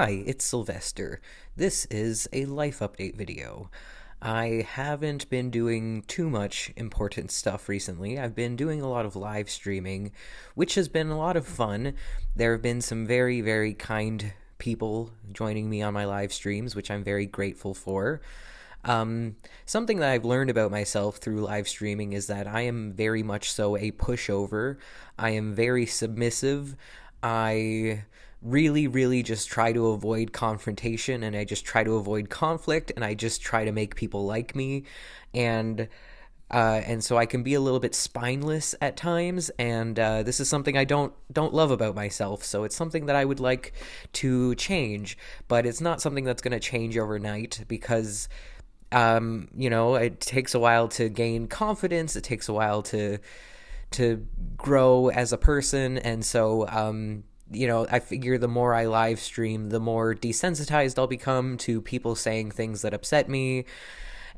Hi, it's Sylvester. This is a life update video. I haven't been doing too much important stuff recently. I've been doing a lot of live streaming, which has been a lot of fun. There have been some very, very kind people joining me on my live streams, which I'm very grateful for. Something that I've learned about myself through live streaming is that I am very much so a pushover. I am very submissive. I really, really just try to avoid confrontation, and I just try to avoid conflict, and I just try to make people like me. And so I can be a little bit spineless at times, and this is something I don't love about myself. So it's something that I would like to change, but it's not something that's going to change overnight because it takes a while to gain confidence. It takes a while to grow as a person, and so I figure the more I live stream, the more desensitized I'll become to people saying things that upset me,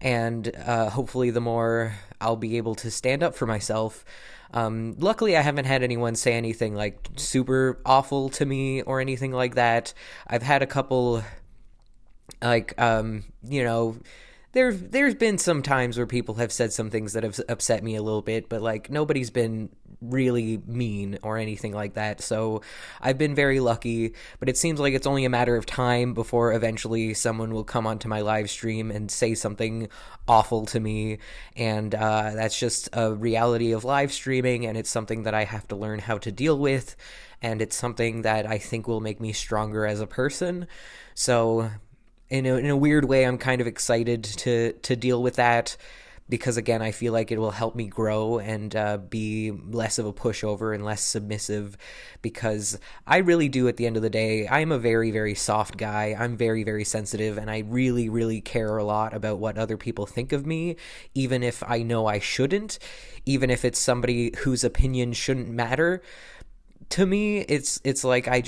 and hopefully the more I'll be able to stand up for myself. Luckily, I haven't had anyone say anything like super awful to me or anything like that. I've had a couple, there's been some times where people have said some things that have upset me a little bit, but like nobody's been really mean or anything like that. So I've been very lucky, but it seems like it's only a matter of time before eventually someone will come onto my live stream and say something awful to me. And that's just a reality of live streaming, and it's something that I have to learn how to deal with. And it's something that I think will make me stronger as a person. So in a weird way, I'm kind of excited to deal with that, because again, I feel like it will help me grow and be less of a pushover and less submissive, because I really do, at the end of the day, I'm a very, very soft guy. I'm very, very sensitive, and I really, really care a lot about what other people think of me, even if I know I shouldn't, even if it's somebody whose opinion shouldn't matter. To me, it's like I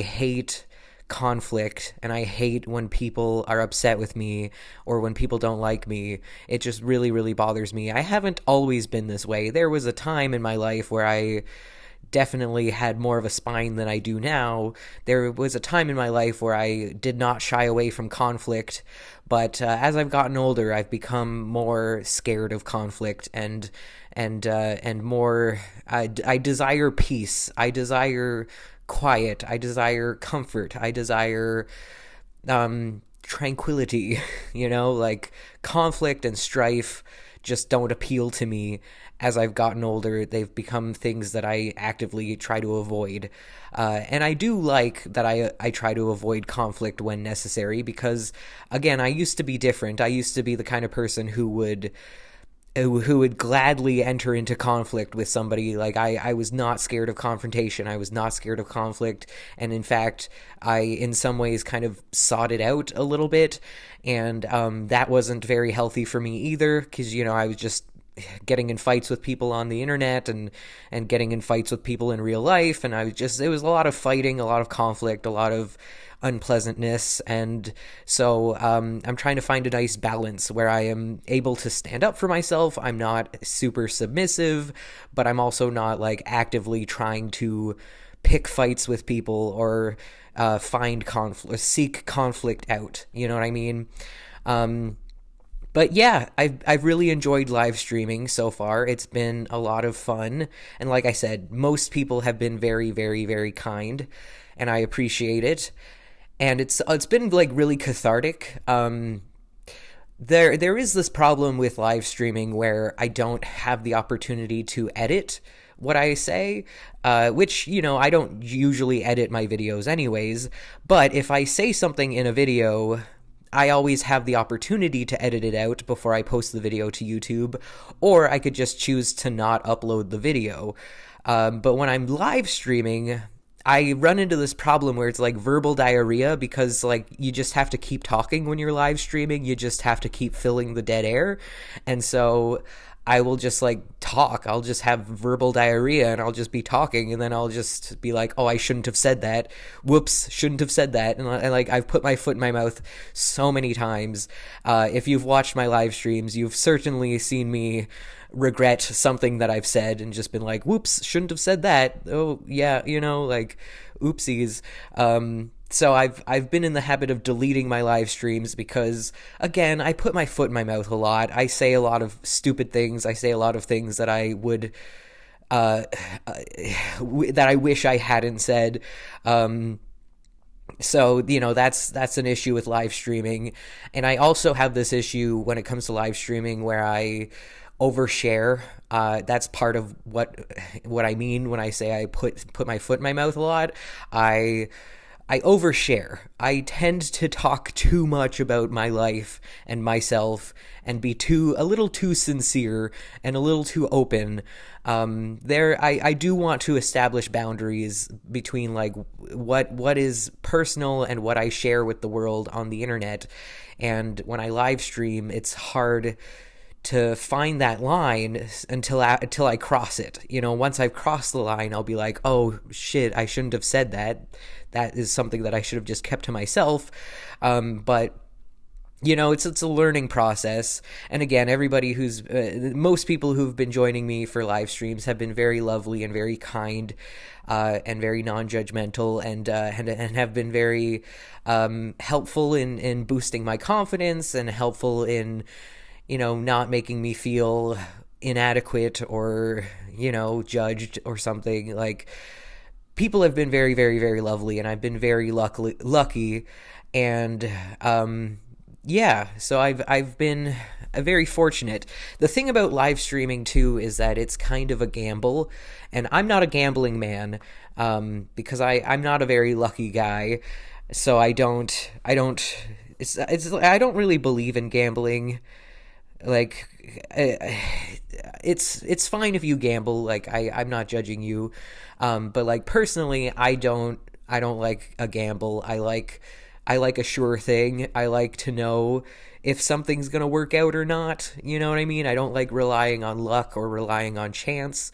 hate conflict, and I hate when people are upset with me or when people don't like me. It just really, really bothers me. I haven't always been this way. There was a time in my life where I definitely had more of a spine than I do now. There was a time in my life where I did not shy away from conflict, but as I've gotten older, I've become more scared of conflict and more. I desire peace. I desire quiet. I desire comfort. I desire tranquility. Like conflict and strife just don't appeal to me. As I've gotten older, they've become things that I actively try to avoid. And I do like that I try to avoid conflict when necessary, because, again, I used to be different. I used to be the kind of person who would gladly enter into conflict with somebody. Like, I was not scared of confrontation. I was not scared of conflict. And in fact, I, in some ways, kind of sought it out a little bit. And that wasn't very healthy for me either, because, I was just getting in fights with people on the internet and getting in fights with people in real life. And it was a lot of fighting, a lot of conflict, a lot of unpleasantness. And so I'm trying to find a nice balance where I am able to stand up for myself. I'm not super submissive, but I'm also not like actively trying to pick fights with people or find conflict, seek conflict out. You know what I mean? But yeah, I've really enjoyed live streaming so far. It's been a lot of fun. And like I said, most people have been very, very, very kind, and I appreciate it. And it's been like really cathartic. There is this problem with live streaming where I don't have the opportunity to edit what I say, which, I don't usually edit my videos anyways. But if I say something in a video, I always have the opportunity to edit it out before I post the video to YouTube, or I could just choose to not upload the video. But when I'm live streaming, I run into this problem where it's like verbal diarrhea, because like you just have to keep talking when you're live streaming. You just have to keep filling the dead air. And so I will just like talk. I'll just have verbal diarrhea, and I'll just be talking, and then I'll just be like, oh, I shouldn't have said that. Whoops, shouldn't have said that. And like I've put my foot in my mouth so many times. If you've watched my live streams, you've certainly seen me regret something that I've said and just been like, whoops, shouldn't have said that. Oh, yeah, like, oopsies. So I've been in the habit of deleting my live streams because, again, I put my foot in my mouth a lot. I say a lot of stupid things. I say a lot of things that I would that I wish I hadn't said. So, that's an issue with live streaming. And I also have this issue when it comes to live streaming where I overshare. That's part of what I mean when I say I put my foot in my mouth a lot. I overshare. I tend to talk too much about my life and myself and be a little too sincere and a little too open. I do want to establish boundaries between like what is personal and what I share with the world on the internet. And when I live stream, it's hard to find that line until I cross it. Once I've crossed the line, I'll be like, oh shit, I shouldn't have said that. That is something that I should have just kept to myself. But it's a learning process. And again, everybody most people who've been joining me for live streams have been very lovely and very kind, and very non-judgmental, and have been very helpful in boosting my confidence, and helpful in not making me feel inadequate or judged or something. Like, people have been very, very, very lovely, and I've been very lucky, and so I've been very fortunate. The thing about live streaming too is that it's kind of a gamble, and I'm not a gambling man, because I'm not a very lucky guy, so I don't really believe in gambling. Like, it's fine if you gamble. Like, I'm not judging you, but like, personally, I don't like a gamble. I like a sure thing. I like to know if something's gonna work out or not. You know what I mean? I don't like relying on luck or relying on chance.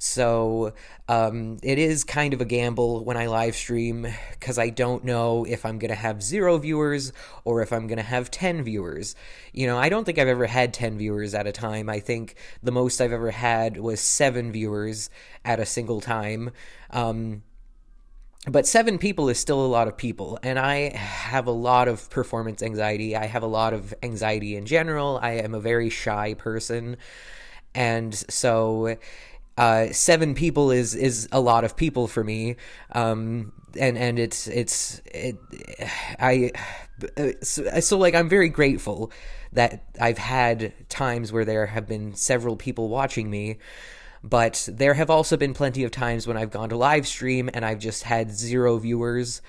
So it is kind of a gamble when I live stream, because I don't know if I'm going to have 0 viewers or if I'm going to have 10 viewers. I don't think I've ever had 10 viewers at a time. I think the most I've ever had was 7 viewers at a single time. But 7 people is still a lot of people, and I have a lot of performance anxiety. I have a lot of anxiety in general. I am a very shy person, and so 7 people is a lot of people for me, and so like, I'm very grateful that I've had times where there have been several people watching me, but there have also been plenty of times when I've gone to live stream and I've just had 0 viewers.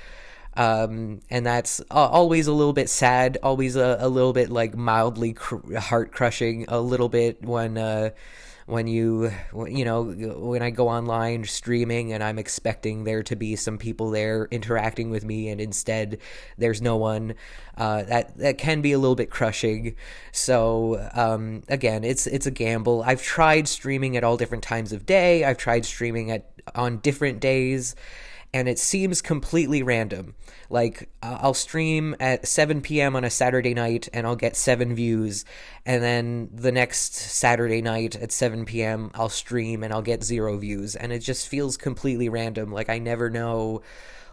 And that's always a little bit sad, always a little bit like mildly heart crushing, a little bit when I go online streaming and I'm expecting there to be some people there interacting with me, and instead there's no one. That can be a little bit crushing. So again, it's a gamble. I've tried streaming at all different times of day. I've tried streaming on different days, and it seems completely random. Like, I'll stream at 7 p.m. on a Saturday night, and I'll get 7 views, and then the next Saturday night at 7 p.m. I'll stream, and I'll get 0 views, and it just feels completely random. Like, I never know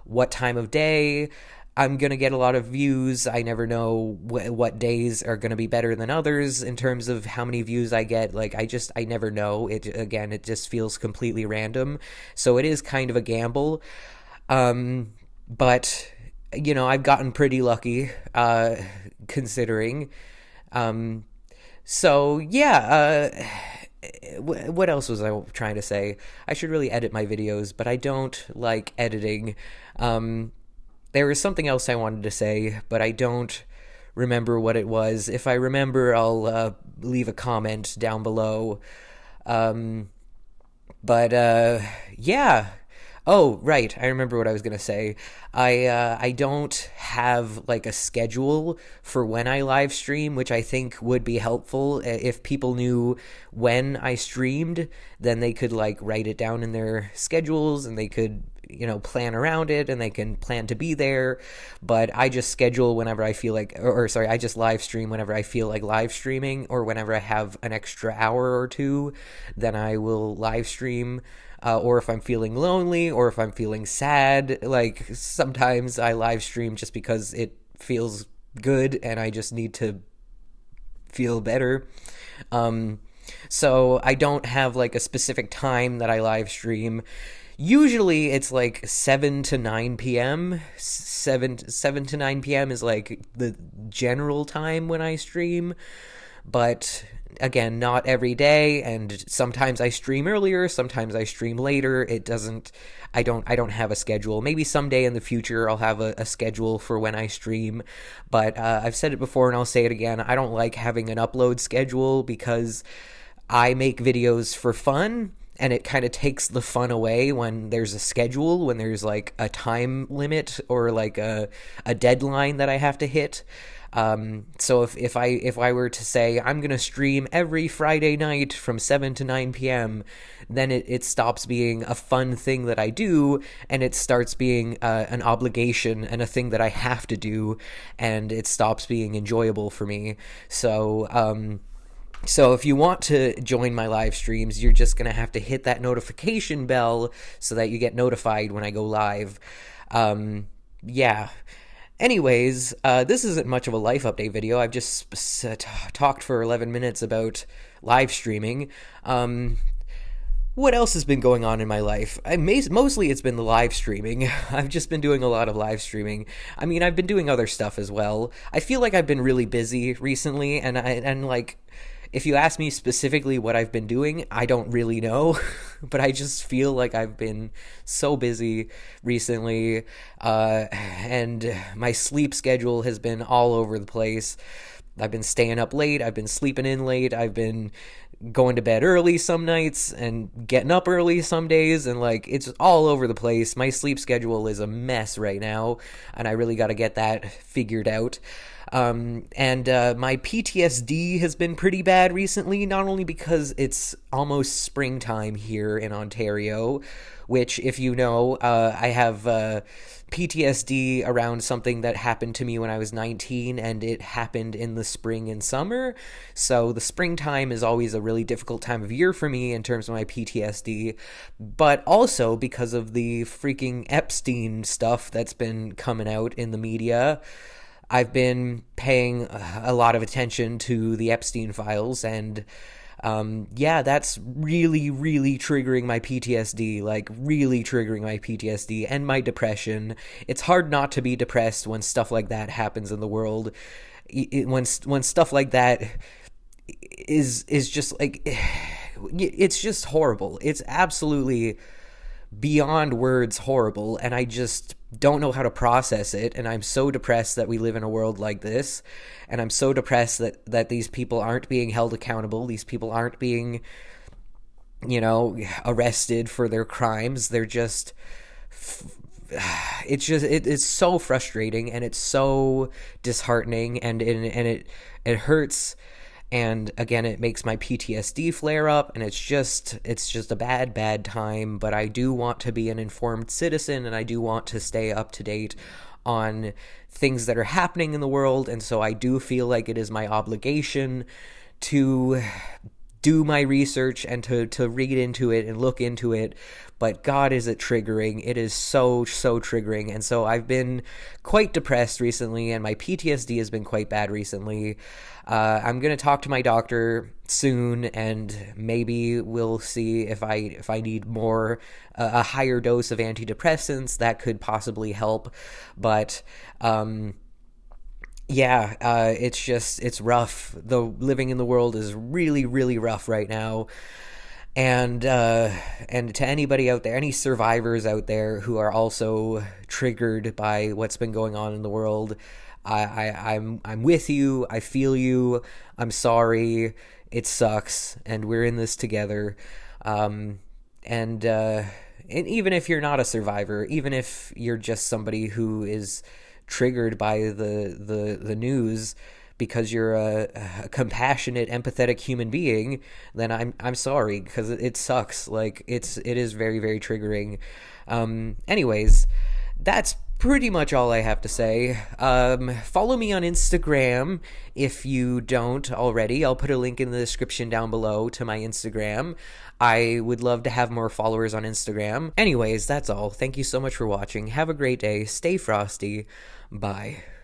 what time of day I'm going to get a lot of views. I never know what days are going to be better than others in terms of how many views I get. Like, I never know. It just feels completely random. So it is kind of a gamble. But, I've gotten pretty lucky, considering. So, yeah, what else was I trying to say? I should really edit my videos, but I don't like editing. There was something else I wanted to say, but I don't remember what it was. If I remember, I'll leave a comment down below. Yeah. Oh, right. I remember what I was going to say. I don't have like a schedule for when I live stream, which I think would be helpful. If people knew when I streamed, then they could like write it down in their schedules, and they could, plan around it, and they can plan to be there. But I just schedule whenever I feel like, I just live stream whenever I feel like live streaming, or whenever I have an extra hour or two, then I will live stream. or if I'm feeling lonely, or if I'm feeling sad. Like sometimes I live stream just because it feels good and I just need to feel better. Um, so I don't have like a specific time that I live stream. Usually it's like 7 to 9 p.m. 7 to 9 p.m. is like the general time when I stream. But again, not every day, and sometimes I stream earlier, sometimes I stream later. It doesn't I don't have a schedule. Maybe someday in the future I'll have a schedule for when I stream, but I've said it before and I'll say it again. I don't like having an upload schedule because I make videos for fun, and it kind of takes the fun away when there's a schedule, when there's like a time limit or like a deadline that I have to hit. So if I were to say I'm gonna stream every Friday night from 7 to 9 p.m., then it stops being a fun thing that I do, and it starts being an obligation and a thing that I have to do, and it stops being enjoyable for me. So if you want to join my live streams, you're just going to have to hit that notification bell so that you get notified when I go live. Yeah. Anyways, this isn't much of a life update video. I've just talked for 11 minutes about live streaming. What else has been going on in my life? Mostly it's been the live streaming. I've just been doing a lot of live streaming. I mean, I've been doing other stuff as well. I feel like I've been really busy recently, and like, if you ask me specifically what I've been doing, I don't really know, but I just feel like I've been so busy recently, and my sleep schedule has been all over the place. I've been staying up late, I've been sleeping in late, I've been going to bed early some nights and getting up early some days, and like, it's all over the place. My sleep schedule is a mess right now, and I really got to get that figured out. And my PTSD has been pretty bad recently, not only because it's almost springtime here in Ontario, which, if you know, I have PTSD around something that happened to me when I was 19, and it happened in the spring and summer. So the springtime is always a really difficult time of year for me in terms of my PTSD, but also because of the freaking Epstein stuff that's been coming out in the media. I've been paying a lot of attention to the Epstein files, and yeah, that's really, really triggering my PTSD, like really triggering my PTSD and my depression. It's hard not to be depressed when stuff like that happens in the world. When stuff like that is just like, it's just horrible. It's absolutely beyond words horrible, and I just don't know how to process it. And I'm so depressed that we live in a world like this, and I'm so depressed that these people aren't being held accountable. These people aren't being, arrested for their crimes. They're just it's so frustrating, and it's so disheartening, and it hurts. And again, it makes my PTSD flare up, and it's just a bad time. But I do want to be an informed citizen, and I do want to stay up to date on things that are happening in the world. And so I do feel like it is my obligation to do my research and to read into it and look into it. But God, is it triggering. It is so triggering. And so I've been quite depressed recently, and my PTSD has been quite bad recently. I'm going to talk to my doctor soon, and maybe we'll see if I need more, a higher dose of antidepressants that could possibly help. But yeah, it's rough. The living in the world is really, really rough right now. And to anybody out there, any survivors out there who are also triggered by what's been going on in the world, I'm with you. I feel you. I'm sorry. It sucks, and we're in this together. And even if you're not a survivor, even if you're just somebody who is triggered by the news because you're a compassionate, empathetic human being, then I'm sorry, because it sucks. Like, it is very, very triggering. Anyways, that's pretty much all I have to say. Follow me on Instagram if you don't already. I'll put a link in the description down below to my Instagram. I would love to have more followers on Instagram. Anyways, that's all. Thank you so much for watching. Have a great day. Stay frosty. Bye.